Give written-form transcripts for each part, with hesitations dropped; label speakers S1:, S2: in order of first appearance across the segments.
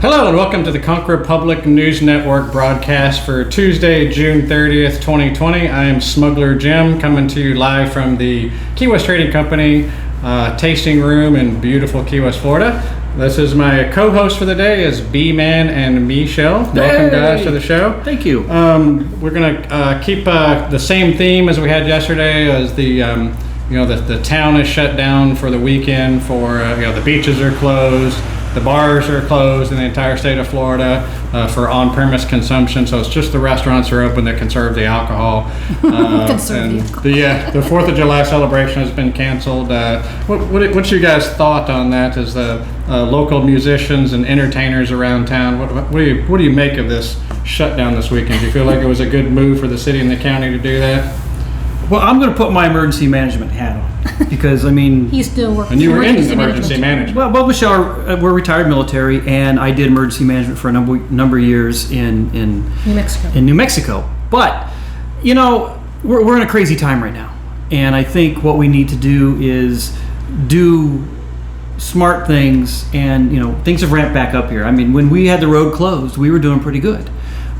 S1: Hello and welcome to the Concord Public News Network broadcast for Tuesday, June 30th, 2020. I am Smuggler Jim coming to you live from the Key West Trading Company tasting room in beautiful Key West, Florida. This is my co-host for the day is BMan and Mishell. Welcome guys to the show.
S2: Thank you.
S1: We're going to keep the same theme as we had yesterday as the town is shut down for the weekend for the beaches are closed. The bars are closed in the entire state of Florida for on-premise consumption, so it's just the restaurants are open that conserve the alcohol. The 4th of July celebration has been canceled. What's your guys' thought on that as the local musicians and entertainers around town? What do you make of this shutdown this weekend? Do you feel like it was a good move for the city and the county to do that?
S2: Well, I'm going to put my emergency management hat on because,
S3: He's still working.
S1: And you were in emergency management.
S2: Well, Michelle, we're retired military, and I did emergency management for a number of years in New Mexico. But, we're in a crazy time right now. And I think what we need to do is do smart things, and, things have ramped back up here. When we had the road closed, we were doing pretty good.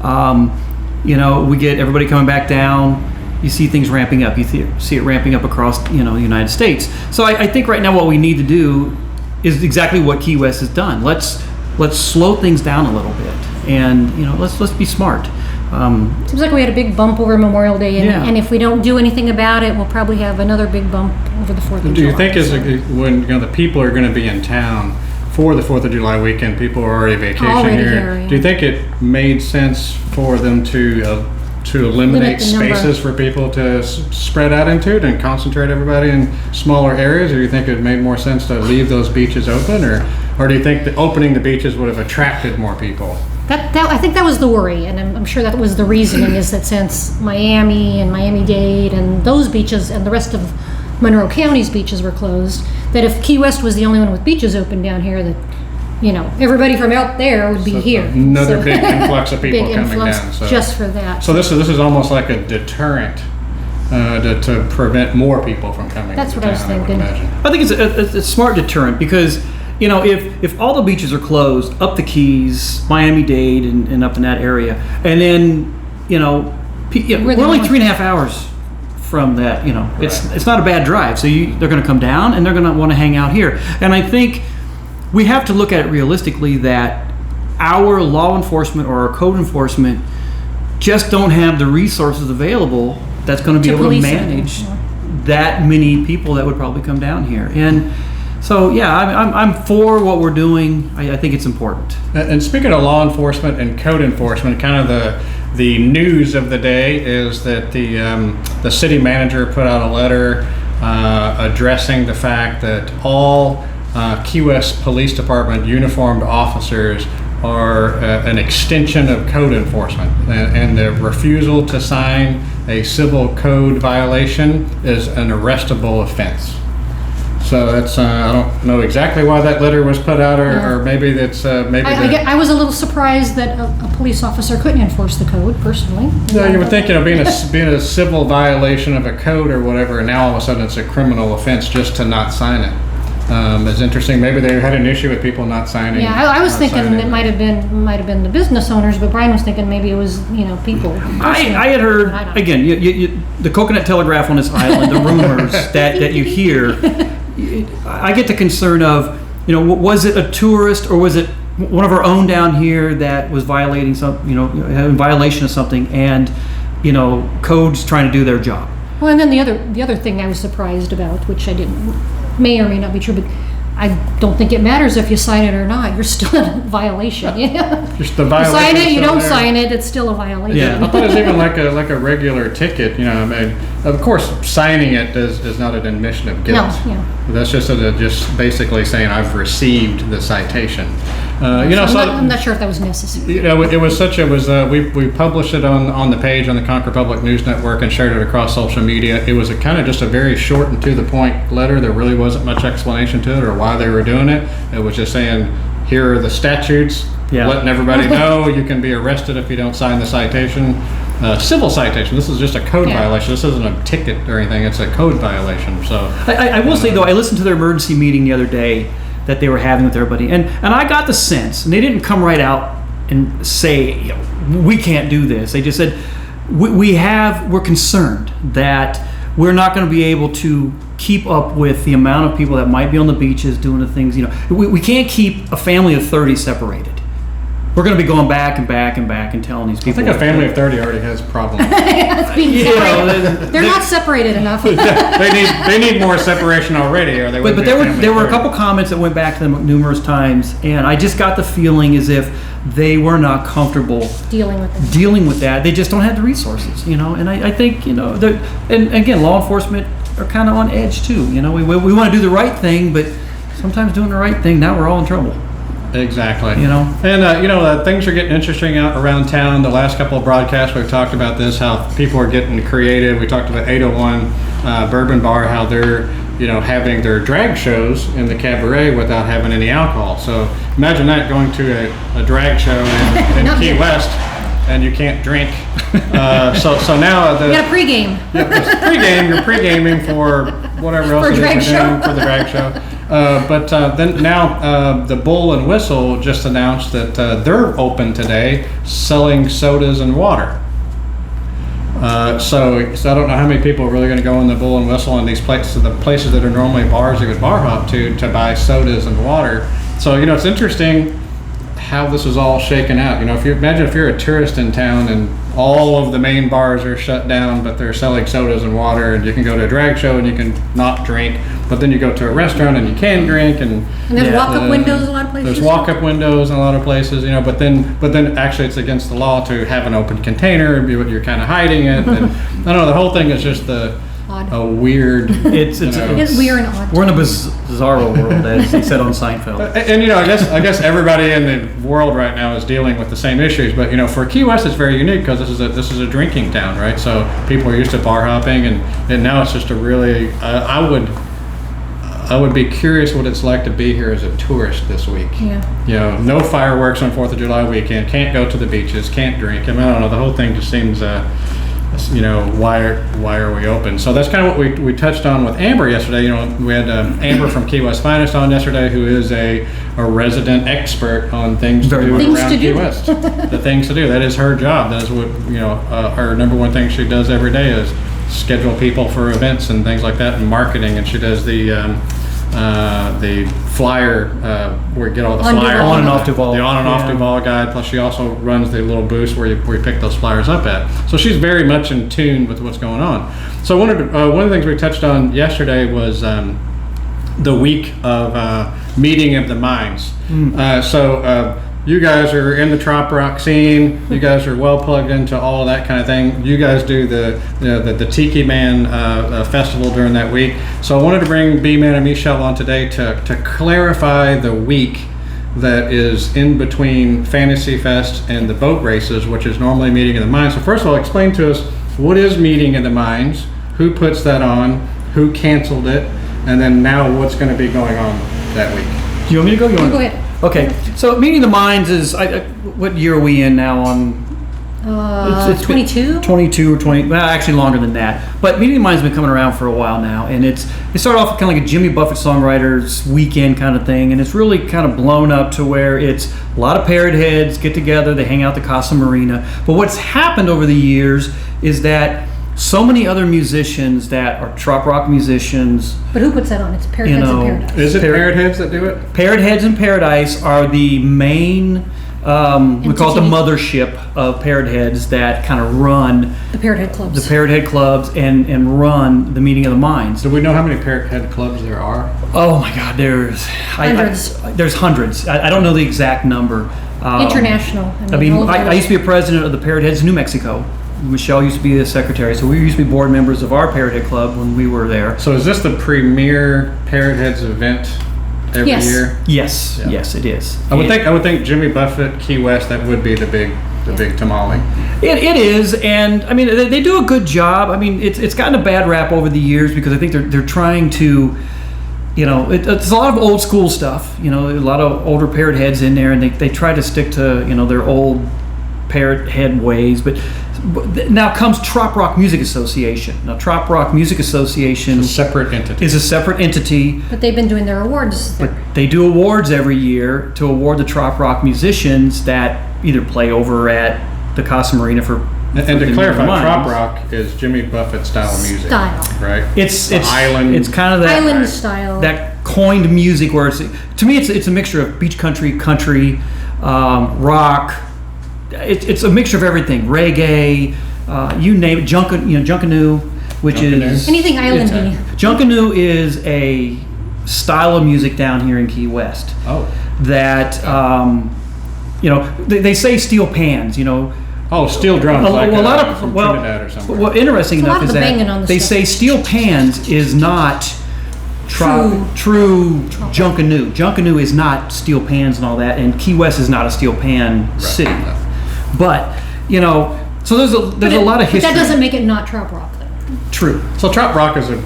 S2: We get everybody coming back down. You see things ramping up. You see it ramping up across, the United States. So I think right now what we need to do is exactly what Key West has done. Let's slow things down a little bit, and let's be smart.
S3: Seems like we had a big bump over Memorial Day, and if we don't do anything about it, we'll probably have another big bump over the 4th of July.
S1: Do you think when the people are going to be in town for the 4th of July weekend, people are already vacationing here?
S3: Yeah.
S1: Do you think it made sense for them to eliminate spaces for people to spread out into it and concentrate everybody in smaller areas, or do you think it made more sense to leave those beaches open, or do you think that opening the beaches would have attracted more people?
S3: I think that was the worry, and I'm sure that was the reasoning, is that since Miami and Miami-Dade and those beaches and the rest of Monroe County's beaches were closed, that if Key West was the only one with beaches open down here, that everybody from out there would be here.
S1: Another big influx of people coming down.
S3: So just for that.
S1: So this is almost like a deterrent to prevent more people from coming.
S3: That's what I was thinking.
S2: I think it's a smart deterrent because if all the beaches are closed up the Keys, Miami-Dade, and up in that area, and then we're only 3.5 hours from that. It's not a bad drive. So they're going to come down and they're going to want to hang out here. And I think we have to look at it realistically that our law enforcement or our code enforcement just don't have the resources available that's going to be able to manage that many people that would probably come down here. And so, I'm for what we're doing. I think it's important.
S1: And speaking of law enforcement and code enforcement, kind of the news of the day is that the city manager put out a letter addressing the fact that all Key West Police Department uniformed officers are an extension of code enforcement, and the refusal to sign a civil code violation is an arrestable offense. So that's I don't know exactly why that letter was put out, or maybe that's
S3: I was a little surprised that a police officer couldn't enforce the code personally.
S1: No, you would think being a civil violation of a code or whatever, and now all of a sudden it's a criminal offense just to not sign it. It's interesting. Maybe they had an issue with people not signing.
S3: Yeah, I was thinking it might have been the business owners, but Brian was thinking maybe it was people.
S2: I had heard again. The Coconut Telegraph on this island, the rumors that you hear. I get the concern of was it a tourist or was it one of our own down here that was violating in violation of something, and code's trying to do their job.
S3: Well, and then the other thing I was surprised about, which may or may not be true, but I don't think it matters if you sign it or not. You're still in a violation.
S1: Just the violation.
S3: You sign it, you don't sign it. It's still a violation.
S1: Yeah, I thought it was even like a regular ticket. Of course, signing it is not an admission of guilt.
S3: No, yeah.
S1: That's just basically saying I've received the citation.
S3: I'm not sure if that was necessary.
S1: We published it on the page on the Concord Public News Network and shared it across social media. It was just a very short and to the point letter. There really wasn't much explanation to it or why they were doing it. It was just saying, here are the statutes, letting everybody know you can be arrested if you don't sign the citation. Civil citation. This is just a code violation. This isn't a ticket or anything. It's a code violation. So
S2: I will say though, I listened to their emergency meeting the other day that they were having with everybody. And I got the sense, and they didn't come right out and say, we can't do this. They just said, we're concerned that we're not going to be able to keep up with the amount of people that might be on the beaches doing the things. We can't keep a family of 30 separated. We're going to be going back and back and back and telling these people.
S1: I think a family of 30 already has problems.
S3: They're not separated enough.
S1: they need more separation already, or they would.
S2: But there were a couple comments that went back to them numerous times, and I just got the feeling as if they were not comfortable dealing with that. They just don't have the resources, And I think and again, law enforcement are kind of on edge too. We want to do the right thing, but sometimes doing the right thing, now we're all in trouble.
S1: Exactly. And things are getting interesting out around town. The last couple of broadcasts we've talked about this, how people are getting creative. We talked about 801 Bourbon Bar, how they're having their drag shows in the cabaret without having any alcohol. So imagine that, going to a drag show in Key West and you can't drink. So now
S3: you got a pregame.
S1: You're pregaming for whatever else
S3: for
S1: it is you're doing for the drag show. But then now the Bull and Whistle just announced that they're open today, selling sodas and water. So I don't know how many people are really going to go in the Bull and Whistle and these places, the places that are normally bars you would bar hop to buy sodas and water. So it's interesting how this is all shaken out. If you're a tourist in town and all of the main bars are shut down, but they're selling sodas and water, and you can go to a drag show and you can not drink, but then you go to a restaurant and you can drink, and
S3: there's walk-up windows a lot of places.
S1: There's walk-up windows in a lot of places, but then actually it's against the law to have an open container. You're kind of hiding it, and I don't know. The whole thing is just a weird.
S3: It's weird and odd.
S2: We're in a bizarro world, as he said on Seinfeld.
S1: And I guess everybody in the world right now is dealing with the same issues. But for Key West, it's very unique because this is a drinking town, right? So people are used to bar hopping, and now it's just a really. I would be curious what it's like to be here as a tourist this week.
S3: Yeah.
S1: No fireworks on 4th of July weekend. Can't go to the beaches. Can't drink. I don't know. The whole thing just seems. Why are we open? So that's kind of what we touched on with Amber yesterday. We had Amber from Key West Finest on yesterday, who is a resident expert on things to do around Key West. The things to do. That is her job. That is what her number one thing she does every day is schedule people for events and things like that, and marketing. And she does the flyer where you get all the flyers
S2: on and off Duval.
S1: The on and off Duval guide. Plus, she also runs the little booth where you pick those flyers up at. So she's very much in tune with what's going on. So one of the things we touched on yesterday was the week of meeting of the minds. You guys are in the trop rock scene. You guys are well plugged into all of that kind of thing. You guys do the Tiki Man festival during that week. So I wanted to bring BMan and Mishell on today to clarify the week that is in between Fantasy Fest and the boat races, which is normally Meeting of the Minds. So first of all, explain to us, what is Meeting of the Minds? Who puts that on? Who canceled it? And then now what's going to be going on that week?
S2: Do you want me to go?
S3: You go ahead.
S2: Okay, so Meeting of the Minds is, what year are we in now on?
S3: It's 22?
S2: 22 or 20, well, actually longer than that. But Meeting of the Minds has been coming around for a while now, and it started off kind of like a Jimmy Buffett songwriters weekend kind of thing, and it's really kind of blown up to where it's a lot of parrot heads get together, they hang out at the Casa Marina. But what's happened over the years is that so many other musicians that are trop rock musicians.
S3: But who puts that on? It's Parrot Heads in Paradise.
S1: Is it Parrot Heads that do it?
S2: Parrot Heads in Paradise are the main, we call it the mothership of Parrot Heads that kind of run
S3: the Parrot Head clubs.
S2: The Parrot Head clubs and run the Meeting of the Minds.
S1: Do we know how many Parrot Head clubs there are?
S2: Oh my God, there's
S3: hundreds.
S2: There's hundreds. I don't know the exact number.
S3: International.
S2: I used to be a president of the Parrot Heads New Mexico. Mishell used to be the secretary, so we used to be board members of our Parrot Head Club when we were there.
S1: So is this the premier Parrot Heads event every year?
S2: Yes, yeah. Yes, it is.
S1: I would think Jimmy Buffett, Key West, that would be the big tamale.
S2: It is, and I mean they do a good job. I mean it's gotten a bad rap over the years because I think they're trying to, it's a lot of old school stuff. A lot of older Parrot Heads in there, and they try to stick to their old Parrot Head ways, but Now comes Trop Rock Music Association. Now Trop Rock Music Association
S1: A separate entity.
S2: is a separate entity.
S3: But they've been doing their awards.
S2: But they do awards every year to award the Trop Rock musicians that either play over at the Casa Marina for.
S1: And to clarify,
S2: Mines.
S1: Trop Rock is Jimmy Buffett style music. Right?
S2: It's
S1: island.
S2: It's kind of that
S3: Island style.
S2: that coined music where to me it's a mixture of beach country, rock. It's a mixture of everything. Reggae, you name it. Junkanoo, which is
S3: Anything islandy.
S2: Junkanoo is a style of music down here in Key West.
S1: Oh.
S2: That they say steel pans.
S1: Oh, steel drums
S2: A
S1: like
S2: lot of
S1: from Trinidad or something.
S2: well, interesting
S3: It's a lot
S2: enough
S3: of
S2: is
S3: the banging on
S2: that
S3: the
S2: they
S3: stick.
S2: say steel pans is not true Junkanoo. Junkanoo is not steel pans and all that, and Key West is not a steel pan city.
S1: No.
S2: But so there's a lot of history.
S3: But that doesn't make it not Trop Rock, though.
S2: True.
S1: So Trop Rock is a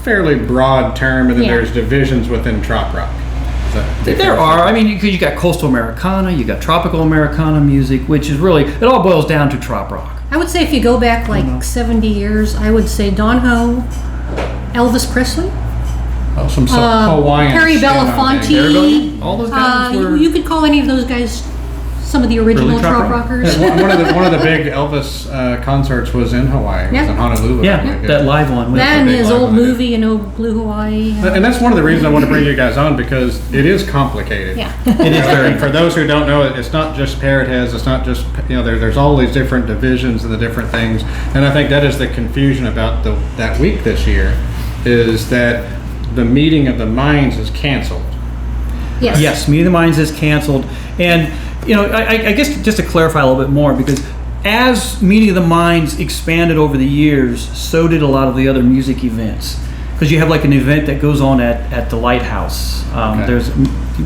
S1: fairly broad term, and then
S3: Yeah.
S1: there's divisions within Trop Rock. Is that
S2: There are. I mean, you got coastal Americana, you got tropical Americana music, which is really it all boils down to Trop Rock.
S3: I would say if you go back like 70 years, I would say Don Ho, Elvis Presley,
S1: Oh, some Hawaiian
S3: Perry
S1: shit on
S3: Belafonte.
S2: All those guys were.
S3: You could call any of those guys some of the original
S2: Early Trop
S3: Trop
S2: Rock.
S3: Rockers.
S1: there. One of the big Elvis concerts was in Hawaii. It was
S3: Yeah.
S1: in Honolulu. I
S2: Yeah,
S1: think.
S2: that live one.
S3: That and
S1: big
S3: his
S1: live
S3: old
S1: one, yeah.
S3: movie, Blue Hawaii.
S1: And that's one of the reasons I want to bring you guys on, because it is complicated.
S3: Yeah.
S2: It is very.
S1: And for those who don't know, it's not just parrot heads. It's not just there's all these different divisions and the different things. And I think that is the confusion about that week this year, is that the meeting of the minds is canceled.
S3: Yes.
S2: Yes, Meeting of the Minds is canceled. And, I guess just to clarify a little bit more, because as Meeting of the Minds expanded over the years, so did a lot of the other music events. Because you have like an event that goes on at the Lighthouse.
S1: Okay.
S2: There's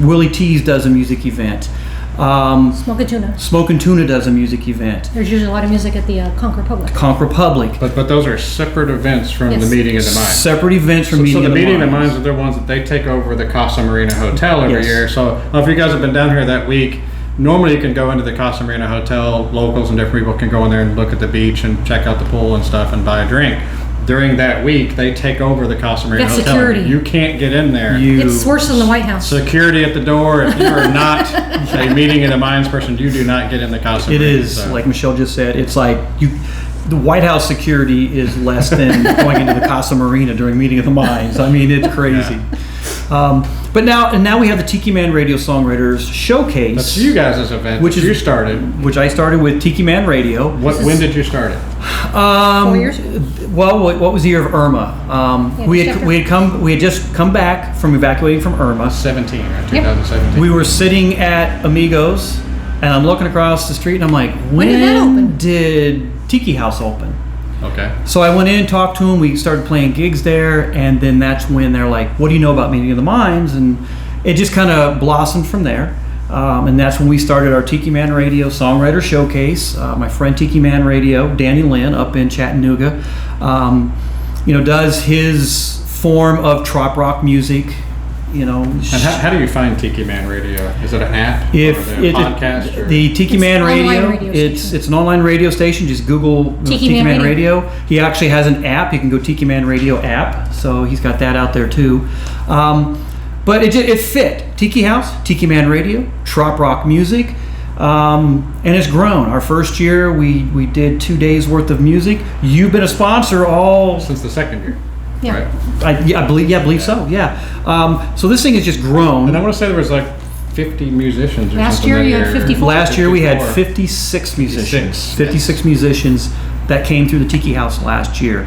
S2: Willie T's does a music event.
S3: Smoke a Tuna.
S2: Smoke and Tuna does a music event.
S3: There's usually a lot of music at the Conch Republic.
S2: Conch Republic.
S1: But those are separate events from
S3: Yes.
S1: the meeting of the minds.
S2: Separate events from
S1: So
S2: Meeting
S1: the
S2: of the
S1: meeting of the
S2: Minds.
S1: minds are the ones that they take over the Casa Marina Hotel every
S2: Yes.
S1: year. So if you guys have been down here that week, normally you can go into the Casa Marina Hotel. Locals and different people can go in there and look at the beach and check out the pool and stuff and buy a drink. During that week, they take over the Casa Marina
S3: Get
S1: Hotel.
S3: security.
S1: You can't get in there.
S3: It's worse than the White House.
S1: Security at the door. If you are not a meeting of the minds person, you do not get in the Casa
S2: It
S1: Marina.
S2: is,
S1: So-
S2: like Michelle just said, it's like the White House security is less than going into the Casa Marina during Meeting of the Minds. I mean, it's crazy. But now we have the Tiki Man Radio Songwriters Showcase,
S1: That's you guys' event,
S2: Which
S1: which
S2: is-
S1: you started.
S2: which I started with Tiki Man Radio.
S1: When did you start it?
S3: 4 years ago.
S2: Well, what was the year of Irma? We
S3: just
S2: had just come back from evacuating from Irma.
S1: 17, right?
S3: Yep.
S1: 2017.
S2: We were sitting at Amigos, and I'm looking across the street, and I'm like,
S3: When did that open?
S2: did Tiki House open?
S1: Okay.
S2: So I went in, talked to them. We started playing gigs there, and then that's when they're like, "What do you know about Meeting of the Minds?" And it just kind of blossomed from there. And that's when we started our Tiki Man Radio Songwriter Showcase. My friend Tiki Man Radio, Danny Lynn, up in Chattanooga, does his form of trop rock music.
S1: And how do you find Tiki Man Radio? Is it an app?
S2: If
S1: or a podcast? Or?
S2: the Tiki
S3: It's
S2: Man
S3: an online
S2: Radio,
S3: radio
S2: it's
S3: station.
S2: an online radio station. Just Google
S3: Tiki Man
S2: Radio. He actually has an app. You can go Tiki Man Radio app. So he's got that out there too. But it fit Tiki House, Tiki Man Radio, trop rock music, and it's grown. Our first year we did 2 days worth of music. You've been a sponsor all.
S1: Since the second year.
S3: Yeah.
S1: Right.
S2: I believe so. Yeah. So this thing has just grown.
S1: And I want to say there was like 50 musicians or
S3: Last
S1: something.
S3: year
S1: that
S3: you had 54.
S2: Last year we had
S1: 54.
S2: 56 musicians.
S1: 56
S2: musicians that came through the Tiki House last year.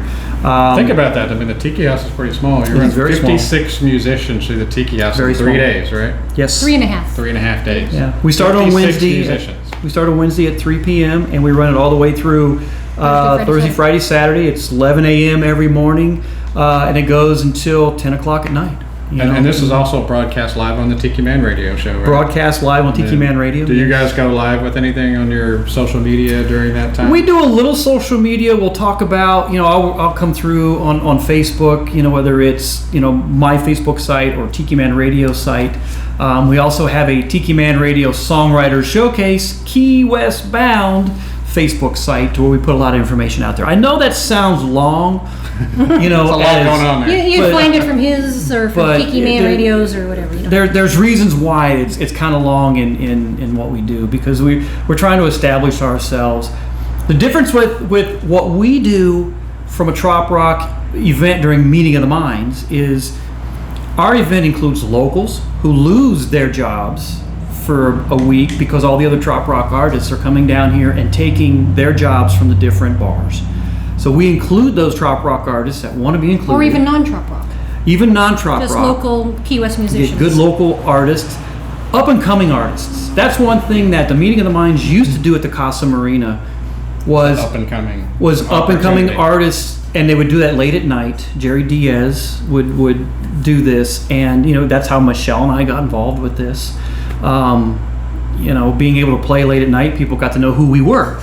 S1: Think about that. I mean, the Tiki House is pretty small. You
S2: It
S1: run
S2: is very small.
S1: 56 musicians through the Tiki House
S2: Very
S1: in 3
S2: small.
S1: days, right?
S2: Yes.
S3: 3.5.
S1: 3.5 days.
S2: Yeah. We started on
S1: 56
S2: Wednesday.
S1: musicians.
S2: We started on Wednesday at 3 p.m. and we run it all the way through Thursday, Friday, Saturday. It's 11 a.m. every morning, and it goes until 10 o'clock at night.
S1: And this is also broadcast live on the Tiki Man Radio show, right?
S2: broadcast live on Tiki
S1: And
S2: Man Radio.
S1: Do you guys go live with anything on your social media during that time?
S2: We do a little social media. We'll talk about, I'll come through on Facebook, whether it's, my Facebook site or Tiki Man Radio site. We also have a Tiki Man Radio Songwriter Showcase, Key West bound, Facebook site where we put a lot of information out there. I know that sounds long, you know.
S1: There's a lot going on there.
S3: You find it from his or from Tiki Man Radios or whatever. You know.
S2: There's reasons why it's kind of long in what we do, because we're trying to establish ourselves. The difference with what we do from a trop rock event during Meeting of the Minds is our event includes locals who lose their jobs for a week because all the other trop rock artists are coming down here and taking their jobs from the different bars. So we include those trop rock artists that want to be included.
S3: Or even non-trop rock.
S2: Even non-trop rock.
S3: Just local Key West musicians.
S2: Good local artists, up and coming artists. That's one thing that the Meeting of the Minds used to do at the Casa Marina was up and coming artists, and they would do that late at night. Jerry Diaz would do this, and you know, that's how Mishell and I got involved with this. You know, being able to play late at night, people got to know who we were.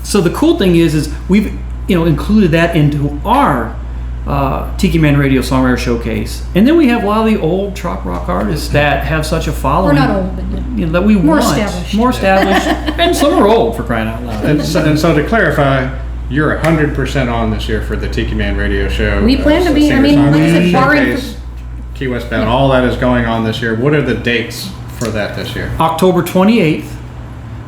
S2: So the cool thing is we've included that into our Tiki Man Radio Songwriter Showcase, and then we have a lot of the old trop rock artists that have such a following.
S3: We're not old, but
S2: that we
S3: more
S2: want more established, and some are old, for crying out loud.
S1: And so to clarify, you're 100% on this year for the Tiki Man Radio Show.
S3: We plan to be. I mean, like I said, barring
S1: Key West Bound, all that is going on this year. What are the dates for that this year?
S2: October 28th.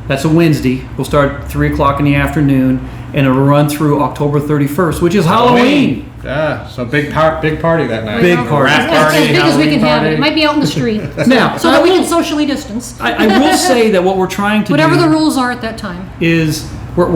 S2: That's a Wednesday. We'll start 3 o'clock in the afternoon, and it'll run through October 31st, which is Halloween.
S1: Yeah, so big party that night.
S2: Big party.
S3: As big as we can have it. It might be out in the street.
S2: Now,
S3: so that we can socially distance.
S2: I will say that what we're trying to
S3: whatever
S2: do
S3: the rules are at that time
S2: is we're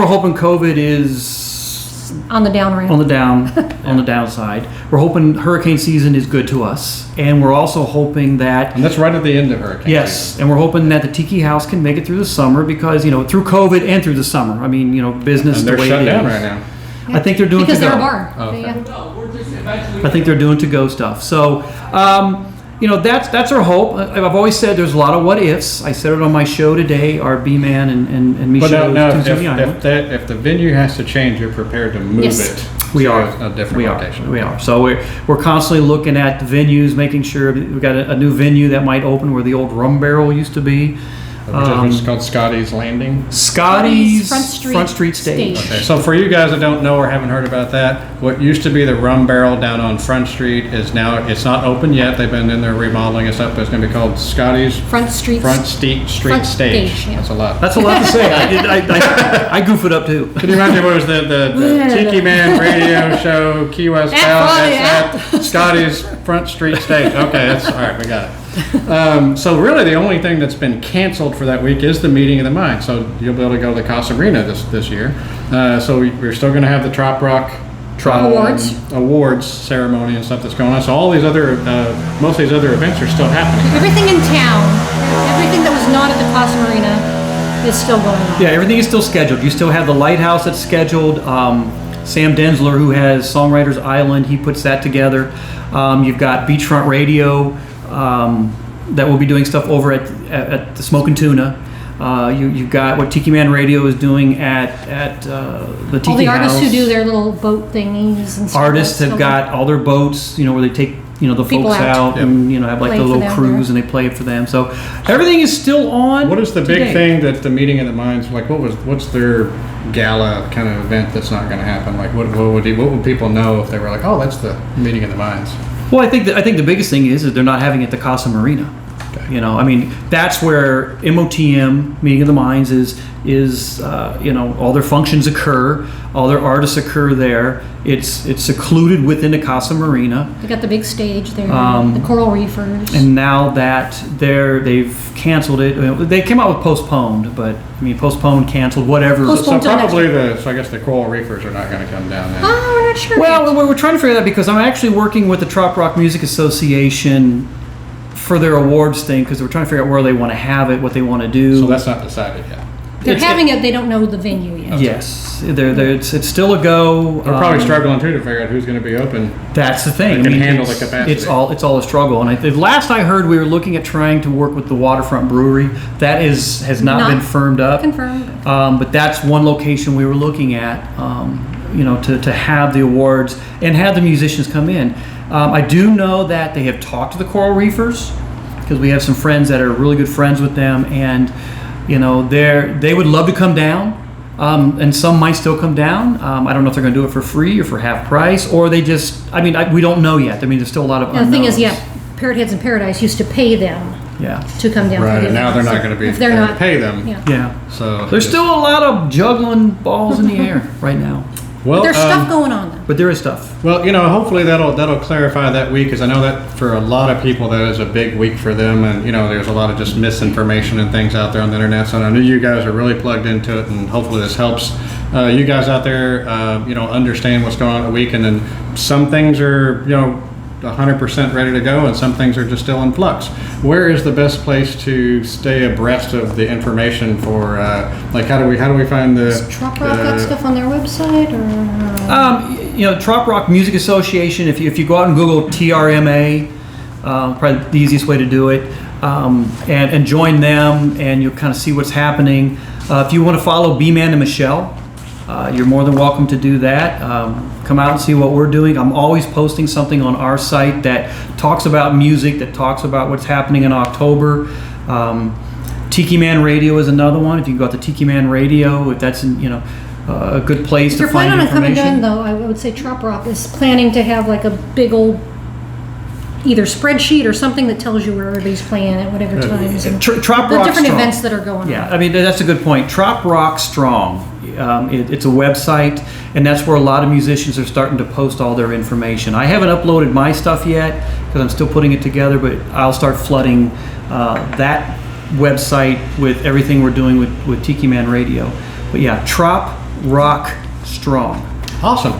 S2: hoping COVID is
S3: on the down ramp.
S2: On the downside. We're hoping hurricane season is good to us, and we're also hoping that.
S1: And that's right at the end of hurricane season.
S2: And we're hoping that the Tiki House can make it through the summer, because through COVID and through the summer. I mean, business
S1: and
S2: the way
S1: they're shut
S2: it
S1: down
S2: is.
S1: right now.
S2: I think they're doing
S3: because
S2: to go.
S3: they're a bar.
S1: Oh, okay.
S3: Yeah.
S2: I think they're doing to go stuff. So, that's our hope. I've always said there's a lot of what ifs. I said it on my show today. Our BMan and Mishell.
S1: But if the venue has to change, you're prepared to move it.
S2: We are
S1: a different location.
S2: We are. So we're constantly looking at the venues, making sure we've got a new venue that might open where the old rum barrel used to be.
S1: Which is called Scotty's Landing.
S2: Scotty's Front Street Stage.
S1: Okay, so for you guys that don't know or haven't heard about that, what used to be the Rum Barrel down on Front Street is now, it's not open yet. They've been in there remodeling and stuff, but it's going to be called Scotty's
S3: Front Street
S1: Stage.
S3: Yeah.
S1: That's a lot.
S2: That's a lot to say. I goof it up too.
S1: Can you remind me what was the Tiki Man Radio Show Key West Bound at Scotty's Front Street Stage? Okay, that's all right. We got it. So really the only thing that's been canceled for that week is the Meeting of the Minds. So you'll be able to go to the Casa Marina this year. So we're still going to have the Trop Rock awards ceremony and stuff that's going on. So all these other, most of these other events are still happening.
S3: Everything in town, everything that was not at the Casa Marina is still going on.
S2: Yeah, everything is still scheduled. You still have the Lighthouse that's scheduled. Sam Densler, who has Songwriters Island, he puts that together. You've got Beachfront Radio. That will be doing stuff over at the Smokin' Tuna. You've got what Tiki Man Radio is doing at the Tiki House.
S3: All the artists who do their little boat thingies and stuff.
S2: Artists have got all their boats, where they take the
S3: people
S2: folks out and have like the little cruise and they play it for them. So everything is still on.
S1: What is the big thing that the Meeting of the Minds, like what's their gala kind of event that's not going to happen? Like what would people know if they were like, oh, that's the Meeting of the Minds?
S2: Well, I think the biggest thing is they're not having it at the Casa Marina. Okay. That's where MOTM, Meeting of the Minds, is all their functions occur, all their artists occur there. It's secluded within the Casa Marina.
S3: They got the big stage there, the Coral Reefers.
S2: And now that they've canceled it, they came out with postponed, but postponed, canceled, whatever.
S3: Postponed
S1: so I guess the Coral Reefers are not going to come down then.
S3: Oh, we're not sure.
S2: Well, we're trying to figure that, because I'm actually working with the Trop Rock Music Association for their awards thing, because we're trying to figure out where they want to have it, what they want to do.
S1: So that's not decided yet.
S3: They're having it. They don't know the venue yet.
S2: Yes, it's still a go.
S1: They're probably struggling too to figure out who's going to be open.
S2: That's the thing.
S1: Can handle the capacity.
S2: It's all a struggle. And the last I heard, we were looking at trying to work with the Waterfront Brewery. That has not been firmed up.
S3: Confirmed.
S2: But that's one location we were looking at. To have the awards and have the musicians come in. I do know that they have talked to the Coral Reefers, because we have some friends that are really good friends with them, and they would love to come down. And some might still come down. I don't know if they're going to do it for free or for half price, or they just, we don't know yet. I mean, there's still a lot of unknowns.
S3: The thing is, Parrot Heads in Paradise used to pay them to come down.
S1: Right,
S3: for the
S1: and now they're
S3: event.
S1: not going to be
S3: If they're
S1: there
S3: not,
S1: to pay them.
S2: Yeah.
S1: So
S2: There's still a lot of juggling balls in the air right now.
S1: well,
S3: But there's stuff going on though.
S2: But there is stuff.
S1: Well, hopefully that'll clarify that week, because I know that for a lot of people that is a big week for them, and there's a lot of just misinformation and things out there on the internet. So I know you guys are really plugged into it, and hopefully this helps you guys out there, understand what's going on in the week. And then some things are 100% ready to go, and some things are just still in flux. Where is the best place to stay abreast of the information for how do we find the
S3: Does Trop Rock got stuff on their website or?
S2: Trop Rock Music Association, if you go out and Google TRMA, probably the easiest way to do it, and join them, and you'll kind of see what's happening. If you want to follow BMan and Mishell, you're more than welcome to do that. Come out and see what we're doing. I'm always posting something on our site that talks about music, that talks about what's happening in October. Tiki Man Radio is another one. If you go out to Tiki Man Radio, if that's a good place
S3: If
S2: to
S3: you're
S2: find
S3: planning on coming
S2: information.
S3: down, though, I would say Trop Rock is planning to have like a big old either spreadsheet or something that tells you where everybody's playing at whatever times. And
S2: Trop
S3: the
S2: Rock
S3: different
S2: Strong.
S3: events that are going on.
S2: Yeah, that's a good point. Trop Rock Strong. It's a website, and that's where a lot of musicians are starting to post all their information. I haven't uploaded my stuff yet because I'm still putting it together, but I'll start flooding that website with everything we're doing with Tiki Man Radio. But yeah, Trop Rock Strong.
S1: Awesome.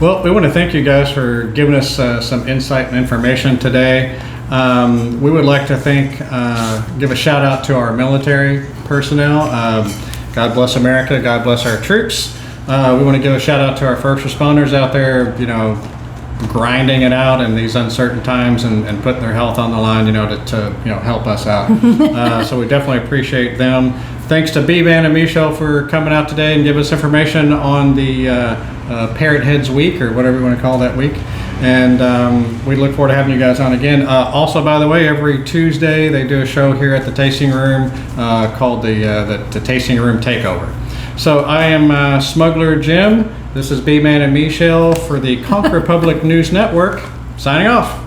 S1: Well, we want to thank you guys for giving us some insight and information today. We would like to give a shout out to our military personnel. God bless America. God bless our troops. We want to give a shout out to our first responders out there, grinding it out in these uncertain times and putting their health on the line, to help us out. So we definitely appreciate them. Thanks to BMan and Mishell for coming out today and give us information on the Parrot Heads Week, or whatever you want to call that week. And we look forward to having you guys on again. Also, by the way, every Tuesday they do a show here at the Tasting Room called the Tasting Room Takeover. So I am Smuggler Jim. This is BMan and Mishell for the Conch Republic News Network, signing off.